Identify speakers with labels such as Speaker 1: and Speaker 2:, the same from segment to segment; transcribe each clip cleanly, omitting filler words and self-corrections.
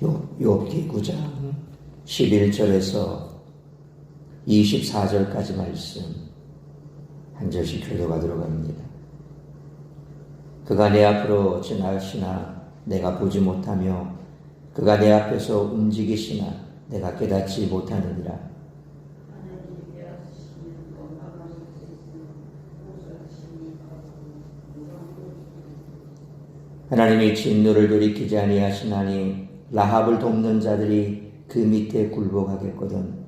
Speaker 1: 욥기 9장 11절에서 24절까지 말씀 한 절씩 교도가 들어갑니다. 그가 내 앞으로 지나시나 내가 보지 못하며 그가 내 앞에서 움직이시나 내가 깨닫지 못하느니라. 하나님이 진노를 돌이키지 아니하시나니 라합을 돕는 자들이 그 밑에 굴복하겠거든.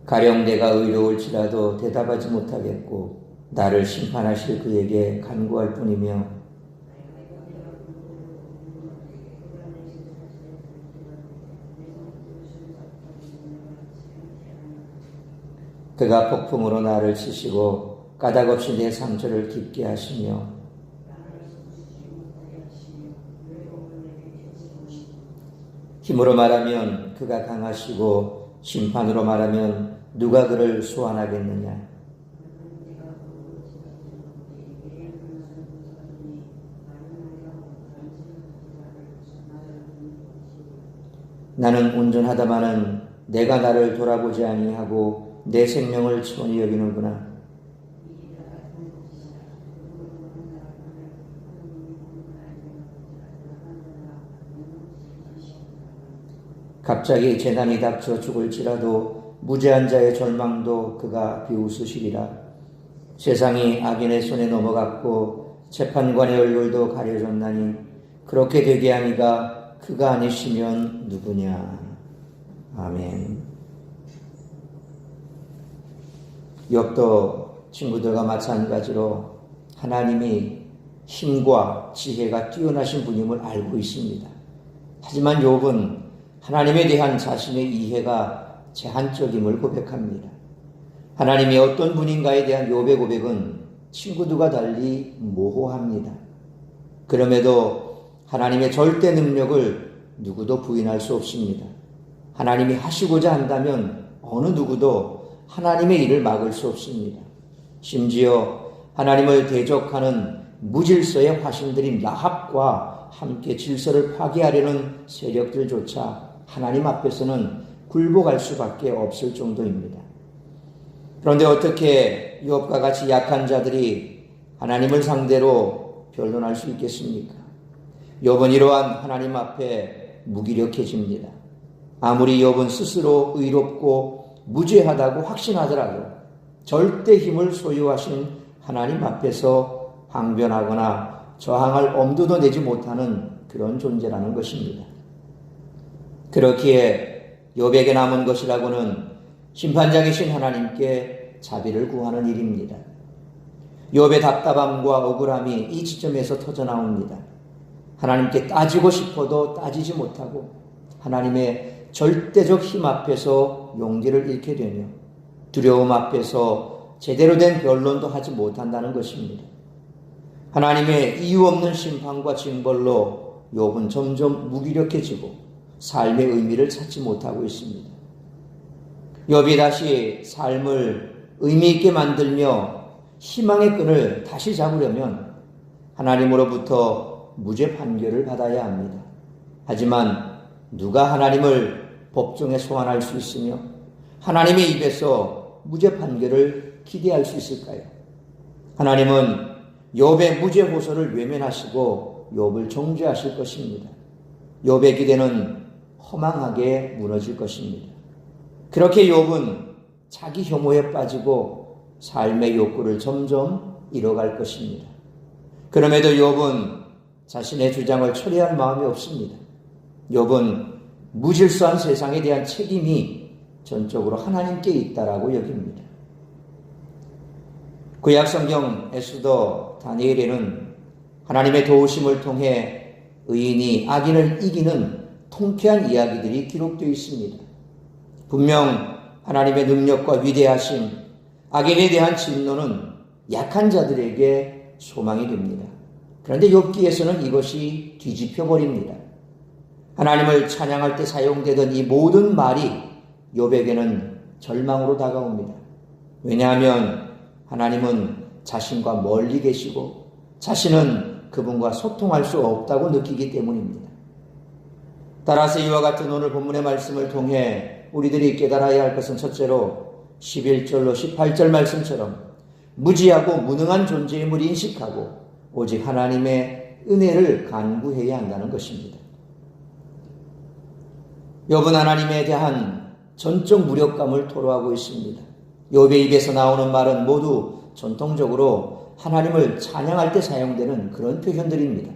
Speaker 1: 가령 내가 의로울지라도 대답하지 못하겠고 나를 심판하실 그에게 간구할 뿐이며 그가 폭풍으로 나를 치시고 까닭없이 내 상처를 깊게 하시며 힘으로 말하면 그가 강하시고 심판으로 말하면 누가 그를 소환하겠느냐. 나는 온전하다마는 내가 나를 돌아보지 아니하고 내 생명을 천히 여기는구나. 갑자기 재난이 닥쳐 죽을지라도 무죄한 자의 절망도 그가 비웃으시리라. 세상이 악인의 손에 넘어갔고 재판관의 얼굴도 가려졌나니 그렇게 되게 하니가 그가 아니시면 누구냐. 아멘. 욥도 친구들과 마찬가지로 하나님이 힘과 지혜가 뛰어나신 분임을 알고 있습니다. 하지만 욥은 하나님에 대한 자신의 이해가 제한적임을 고백합니다. 하나님이 어떤 분인가에 대한 욥의 고백은 친구들과 달리 모호합니다. 그럼에도 하나님의 절대 능력을 누구도 부인할 수 없습니다. 하나님이 하시고자 한다면 어느 누구도 하나님의 일을 막을 수 없습니다. 심지어 하나님을 대적하는 무질서의 화신들인 라합과 함께 질서를 파괴하려는 세력들조차 하나님 앞에서는 굴복할 수밖에 없을 정도입니다. 그런데 어떻게 욥과 같이 약한 자들이 하나님을 상대로 변론할 수 있겠습니까? 욥은 이러한 하나님 앞에 무기력해집니다. 아무리 욥은 스스로 의롭고 무죄하다고 확신하더라도 절대 힘을 소유하신 하나님 앞에서 항변하거나 저항할 엄두도 내지 못하는 그런 존재라는 것입니다. 그렇기에 욥에게 남은 것이라고는 심판장이신 하나님께 자비를 구하는 일입니다. 욥의 답답함과 억울함이 이 지점에서 터져나옵니다. 하나님께 따지고 싶어도 따지지 못하고 하나님의 절대적 힘 앞에서 용기를 잃게 되며 두려움 앞에서 제대로 된 변론도 하지 못한다는 것입니다. 하나님의 이유 없는 심판과 징벌로 욥은 점점 무기력해지고 삶의 의미를 찾지 못하고 있습니다. 욥이 다시 삶을 의미 있게 만들며 희망의 끈을 다시 잡으려면 하나님으로부터 무죄 판결을 받아야 합니다. 하지만 누가 하나님을 법정에 소환할 수 있으며 하나님의 입에서 무죄 판결을 기대할 수 있을까요? 하나님은 욥의 무죄 호소를 외면하시고 욥을 정죄하실 것입니다. 욥의 기대는 허망하게 무너질 것입니다. 그렇게 욥은 자기 혐오에 빠지고 삶의 욕구를 점점 잃어갈 것입니다. 그럼에도 욥은 자신의 주장을 철회할 마음이 없습니다. 욥은 무질서한 세상에 대한 책임이 전적으로 하나님께 있다라고 여깁니다. 구약 성경 에스더 다니엘에는 하나님의 도우심을 통해 의인이 악인을 이기는 통쾌한 이야기들이 기록되어 있습니다. 분명 하나님의 능력과 위대하심, 악인에 대한 진노는 약한 자들에게 소망이 됩니다. 그런데 욥기에서는 이것이 뒤집혀 버립니다. 하나님을 찬양할 때 사용되던 이 모든 말이 욥에게는 절망으로 다가옵니다. 왜냐하면 하나님은 자신과 멀리 계시고 자신은 그분과 소통할 수 없다고 느끼기 때문입니다. 따라서 이와 같은 오늘 본문의 말씀을 통해 우리들이 깨달아야 할 것은 첫째로 11절로 18절 말씀처럼 무지하고 무능한 존재임을 인식하고 오직 하나님의 은혜를 간구해야 한다는 것입니다. 욥은 하나님에 대한 전적 무력감을 토로하고 있습니다. 욥의 입에서 나오는 말은 모두 전통적으로 하나님을 찬양할 때 사용되는 그런 표현들입니다.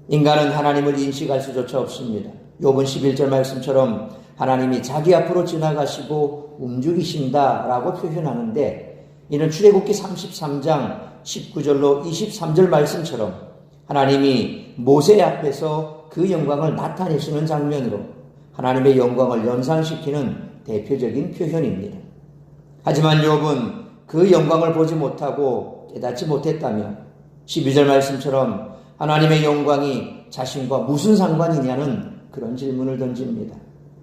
Speaker 1: 인간은 하나님을 인식할 수조차 없습니다. 욥은 11절 말씀처럼 하나님이 자기 앞으로 지나가시고 움직이신다라고 표현하는데 이는 출애굽기 33장 19절로 23절 말씀처럼 하나님이 모세 앞에서 그 영광을 나타내시는 장면으로 하나님의 영광을 연상시키는 대표적인 표현입니다. 하지만 욥은 그 영광을 보지 못하고 깨닫지 못했다며 12절 말씀처럼 하나님의 영광이 자신과 무슨 상관이냐는 그런 질문을 던집니다.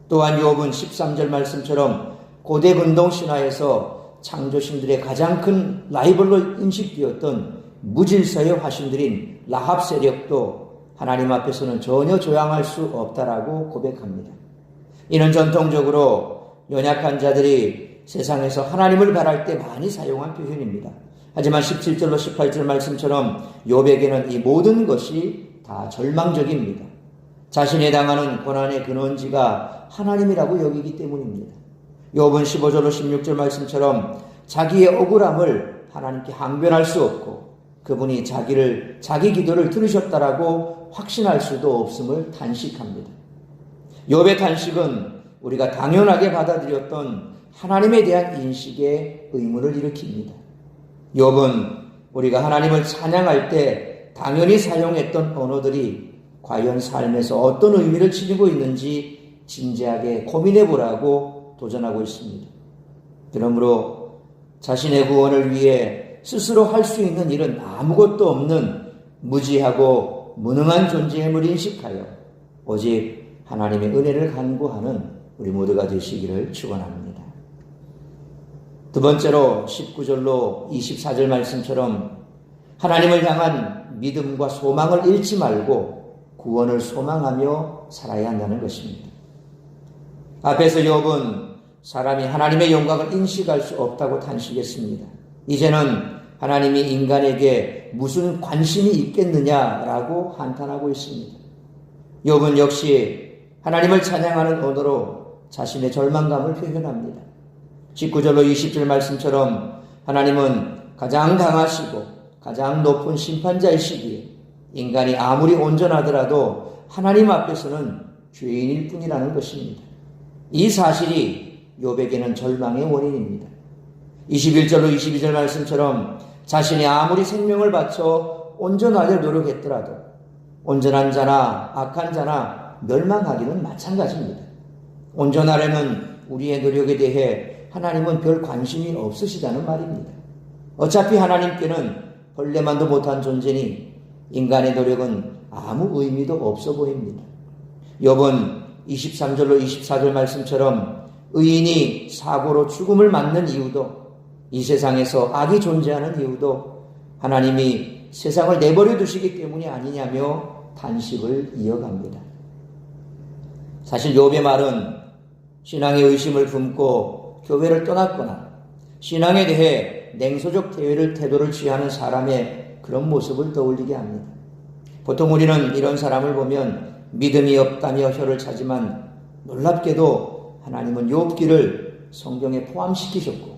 Speaker 1: 또한 욥은 13절 말씀처럼 고대 근동 신화에서 창조신들의 가장 큰 라이벌로 인식되었던 무질서의 화신들인 라합 세력도 하나님 앞에서는 전혀 조양할 수 없다라고 고백합니다. 이는 전통적으로 연약한 자들이 세상에서 하나님을 바랄 때 많이 사용한 표현입니다. 하지만 17절로 18절 말씀처럼 욥에게는 이 모든 것이 다 절망적입니다. 자신이 당하는 고난의 근원지가 하나님이라고 여기기 때문입니다. 욥은 15절로 16절 말씀처럼 자기의 억울함을 하나님께 항변할 수 없고 그분이 자기 기도를 들으셨다라고 확신할 수도 없음을 단식합니다. 욥의 단식은 우리가 당연하게 받아들였던 하나님에 대한 인식에 의문을 일으킵니다. 욥은 우리가 하나님을 찬양할 때 당연히 사용했던 언어들이 과연 삶에서 어떤 의미를 지니고 있는지 진지하게 고민해 보라고 도전하고 있습니다. 그러므로 자신의 구원을 위해 스스로 할 수 있는 일은 아무것도 없는 무지하고 무능한 존재임을 인식하여 오직 하나님의 은혜를 간구하는 우리 모두가 되시기를 축원합니다. 두 번째로 19절로 24절 말씀처럼 하나님을 향한 믿음과 소망을 잃지 말고 구원을 소망하며 살아야 한다는 것입니다. 앞에서 욥은 사람이 하나님의 영광을 인식할 수 없다고 탄식했습니다. 이제는 하나님이 인간에게 무슨 관심이 있겠느냐라고 한탄하고 있습니다. 욥은 역시 하나님을 찬양하는 언어로 자신의 절망감을 표현합니다. 19절로 20절 말씀처럼 하나님은 가장 강하시고 가장 높은 심판자이시기에 인간이 아무리 온전하더라도 하나님 앞에서는 죄인일 뿐이라는 것입니다. 이 사실이 욥에게는 절망의 원인입니다. 21절로 22절 말씀처럼 자신이 아무리 생명을 바쳐 온전하려 노력했더라도 온전한 자나 악한 자나 멸망하기는 마찬가지입니다. 온전하려는 우리의 노력에 대해 하나님은 별 관심이 없으시다는 말입니다. 어차피 하나님께는 벌레만도 못한 존재니 인간의 노력은 아무 의미도 없어 보입니다. 욥은 23절로 24절 말씀처럼 의인이 사고로 죽음을 맞는 이유도 이 세상에서 악이 존재하는 이유도 하나님이 세상을 내버려 두시기 때문이 아니냐며 단식을 이어갑니다. 사실 욥의 말은 신앙의 의심을 품고 교회를 떠났거나 신앙에 대해 냉소적 태도를 취하는 사람의 그런 모습을 떠올리게 합니다. 보통 우리는 이런 사람을 보면 믿음이 없다며 혀를 차지만 놀랍게도 하나님은 욥기를 성경에 포함시키셨고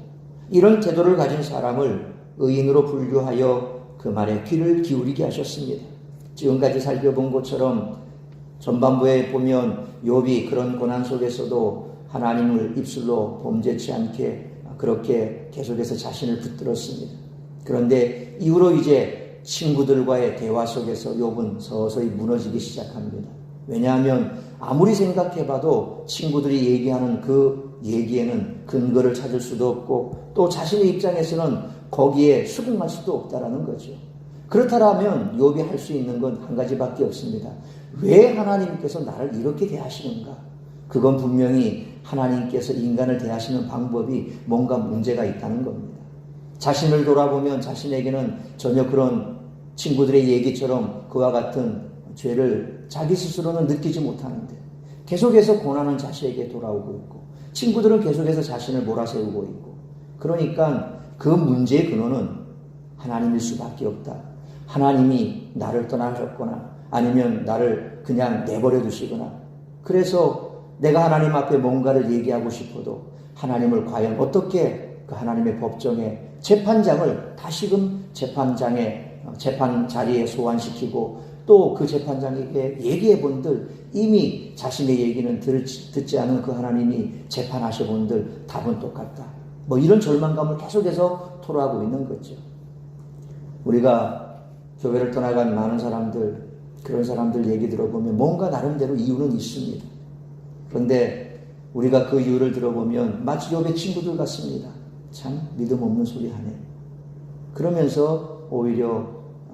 Speaker 1: 이런 태도를 가진 사람을 의인으로 분류하여 그 말에 귀를 기울이게 하셨습니다. 지금까지 살펴본 것처럼 전반부에 보면 욥이 그런 고난 속에서도 하나님을 입술로 범죄치 않게 그렇게 계속해서 자신을 붙들었습니다. 그런데 이후로 이제 친구들과의 대화 속에서 욥은 서서히 무너지기 시작합니다. 왜냐하면 아무리 생각해봐도 친구들이 얘기하는 그 얘기에는 근거를 찾을 수도 없고 또 자신의 입장에서는 거기에 수긍할 수도 없다라는 거죠. 그렇다면 욥이 할 수 있는 건 한 가지밖에 없습니다. 왜 하나님께서 나를 이렇게 대하시는가? 그건 분명히 하나님께서 인간을 대하시는 방법이 뭔가 문제가 있다는 겁니다. 자신을 돌아보면 자신에게는 전혀 그런 친구들의 얘기처럼 그와 같은 죄를 자기 스스로는 느끼지 못하는데 계속해서 고난은 자신에게 돌아오고 있고 친구들은 계속해서 자신을 몰아세우고 있고 그러니까 그 문제의 근원은 하나님일 수밖에 없다. 하나님이 나를 떠나셨거나 아니면 나를 그냥 내버려 두시거나 그래서 내가 하나님 앞에 뭔가를 얘기하고 싶어도 하나님을 과연 어떻게 그 하나님의 법정에 재판장을 다시금 재판 자리에 소환시키고 또 그 재판장에게 얘기해 본들 이미 자신의 얘기는 듣지 않은 그 하나님이 재판하셔 본들 답은 똑같다. 뭐 이런 절망감을 계속해서 토로하고 있는 거죠. 우리가 교회를 떠나간 많은 사람들, 그런 사람들 얘기 들어보면 뭔가 나름대로 이유는 있습니다. 그런데 우리가 그 이유를 들어보면 마치 욥의 친구들 같습니다. 참 믿음 없는 소리 하네. 그러면서 오히려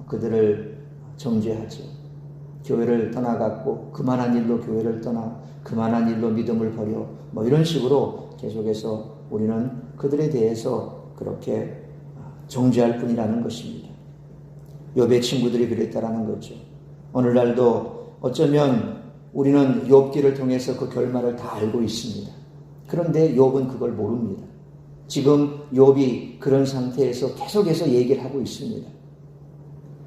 Speaker 1: 그들을 정죄하죠. 교회를 떠나갔고 그만한 일로 교회를 떠나 그만한 일로 믿음을 버려 뭐 이런 식으로 계속해서 우리는 그들에 대해서 그렇게 정죄할 뿐이라는 것입니다. 욥의 친구들이 그랬다라는 거죠. 오늘날도 어쩌면 우리는 욥기를 통해서 그 결말을 다 알고 있습니다. 그런데 욥은 그걸 모릅니다. 지금 욥이 그런 상태에서 계속해서 얘기를 하고 있습니다.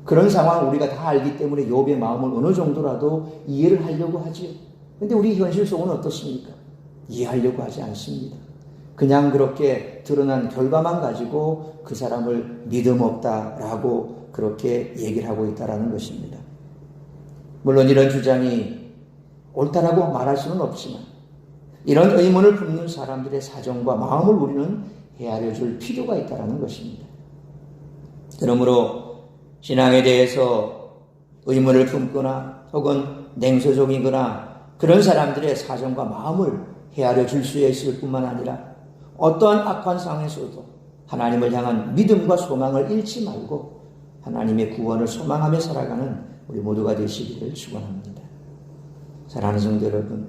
Speaker 1: 그런 상황 우리가 다 알기 때문에 욥의 마음을 어느 정도라도 이해를 하려고 하지요. 그런데 우리 현실 속은 어떻습니까? 이해하려고 하지 않습니다. 그냥 그렇게 드러난 결과만 가지고 그 사람을 믿음 없다라고 그렇게 얘기를 하고 있다라는 것입니다. 물론 이런 주장이 옳다라고 말할 수는 없지만 이런 의문을 품는 사람들의 사정과 마음을 우리는 헤아려 줄 필요가 있다는 것입니다. 그러므로 신앙에 대해서 의문을 품거나 혹은 냉소적이거나 그런 사람들의 사정과 마음을 헤아려 줄 수 있을 뿐만 아니라 어떠한 악한 상황에서도 하나님을 향한 믿음과 소망을 잃지 말고 하나님의 구원을 소망하며 살아가는 우리 모두가 되시기를 축원합니다. 사랑하는 성도 여러분,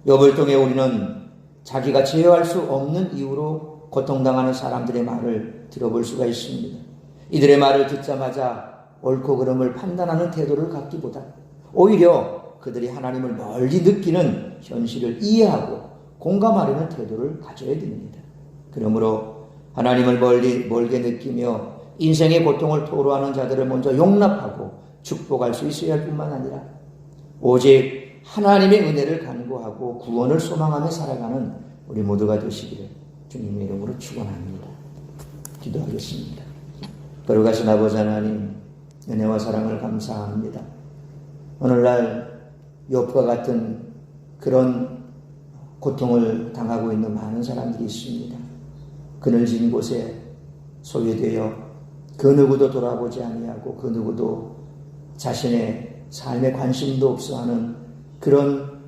Speaker 1: 욥을 통해 우리는 자기가 제어할 수 없는 이유로 고통당하는 사람들의 말을 들어볼 수가 있습니다. 이들의 말을 듣자마자 옳고 그름을 판단하는 태도를 갖기보다 오히려 그들이 하나님을 멀리 느끼는 현실을 이해하고 공감하려는 태도를 가져야 됩니다. 그러므로 하나님을 멀게 느끼며 인생의 고통을 토로하는 자들을 먼저 용납하고 축복할 수 있어야 할 뿐만 아니라 오직 하나님의 은혜를 간구하고 구원을 소망하며 살아가는 우리 모두가 되시기를 주님의 이름으로 축원합니다. 기도하겠습니다. 거룩하신 아버지 하나님, 은혜와 사랑을 감사합니다. 오늘날 욥과 같은 그런 고통을 당하고 있는 많은 사람들이 있습니다. 그늘진 곳에 소외되어 그 누구도 돌아보지 아니하고 그 누구도 자신의 삶에 관심도 없어하는 그런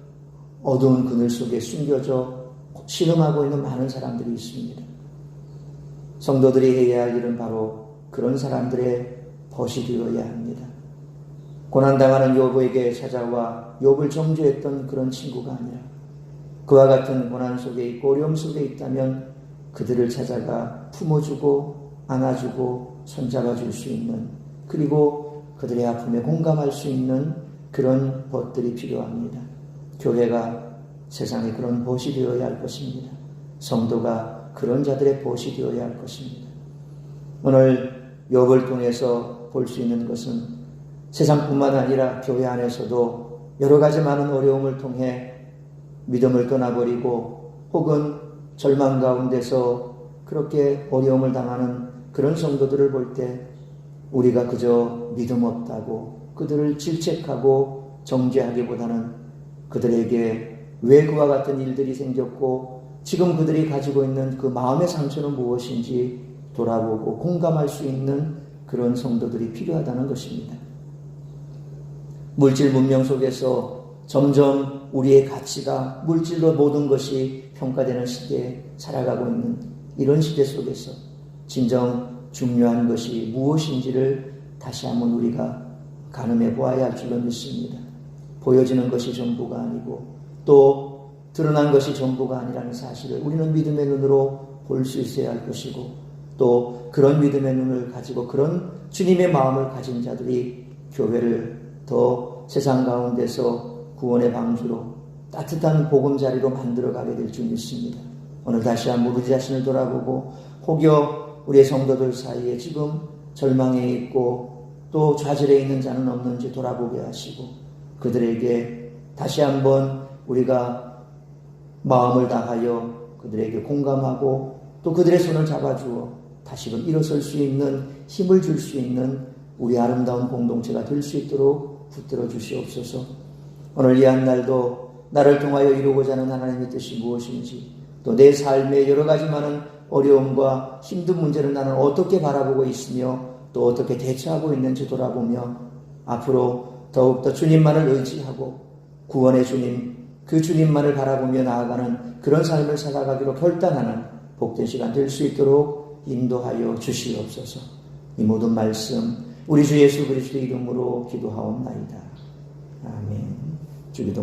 Speaker 1: 어두운 그늘 속에 숨겨져 신음하고 있는 많은 사람들이 있습니다. 성도들이 해야 할 일은 바로 그런 사람들의 벗이 되어야 합니다. 고난당하는 욥에게 찾아와 욥을 정죄했던 그런 친구가 아니라 그와 같은 고난 속에 있고 어려움 속에 있다면 그들을 찾아가 품어주고 안아주고 손잡아줄 수 있는, 그리고 그들의 아픔에 공감할 수 있는 그런 벗들이 필요합니다. 교회가 세상에 그런 벗이 되어야 할 것입니다. 성도가 그런 자들의 벗이 되어야 할 것입니다. 오늘 욥을 통해서 볼 수 있는 것은 세상뿐만 아니라 교회 안에서도 여러 가지 많은 어려움을 통해 믿음을 떠나버리고 혹은 절망 가운데서 그렇게 어려움을 당하는 그런 성도들을 볼 때 우리가 그저 믿음 없다고 그들을 질책하고 정죄하기보다는 그들에게 왜 그와 같은 일들이 생겼고 지금 그들이 가지고 있는 그 마음의 상처는 무엇인지 돌아보고 공감할 수 있는 그런 성도들이 필요하다는 것입니다. 물질 문명 속에서 점점 우리의 가치가 물질로 모든 것이 평가되는 시대에 살아가고 있는 이런 시대 속에서 진정 중요한 것이 무엇인지를 다시 한번 우리가 가늠해 보아야 할 줄로 믿습니다. 보여지는 것이 전부가 아니고 또 드러난 것이 전부가 아니라는 사실을 우리는 믿음의 눈으로 볼 수 있어야 할 것이고 또 그런 믿음의 눈을 가지고 그런 주님의 마음을 가진 자들이 교회를 더 세상 가운데서 구원의 방주로 따뜻한 보금자리로 만들어가게 될 줄 믿습니다. 오늘 다시 한번 우리 자신을 돌아보고 혹여 우리의 성도들 사이에 지금 절망에 있고 또 좌절에 있는 자는 없는지 돌아보게 하시고 그들에게 다시 한번 우리가 마음을 다하여 그들에게 공감하고 또 그들의 손을 잡아주어 다시금 일어설 수 있는 힘을 줄 수 있는 우리 아름다운 공동체가 될 수 있도록 붙들어 주시옵소서. 오늘 이 한날도 나를 통하여 이루고자 하는 하나님의 뜻이 무엇인지 또 내 삶의 여러 가지 많은 어려움과 힘든 문제를 나는 어떻게 바라보고 있으며 또 어떻게 대처하고 있는지 돌아보며 앞으로 더욱더 주님만을 의지하고 구원의 주님, 그 주님만을 바라보며 나아가는 그런 삶을 살아가기로 결단하는 복된 시간 될 수 있도록 인도하여 주시옵소서. 이 모든 말씀 우리 주 예수 그리스도의 이름으로 기도하옵나이다. 아멘. 주기도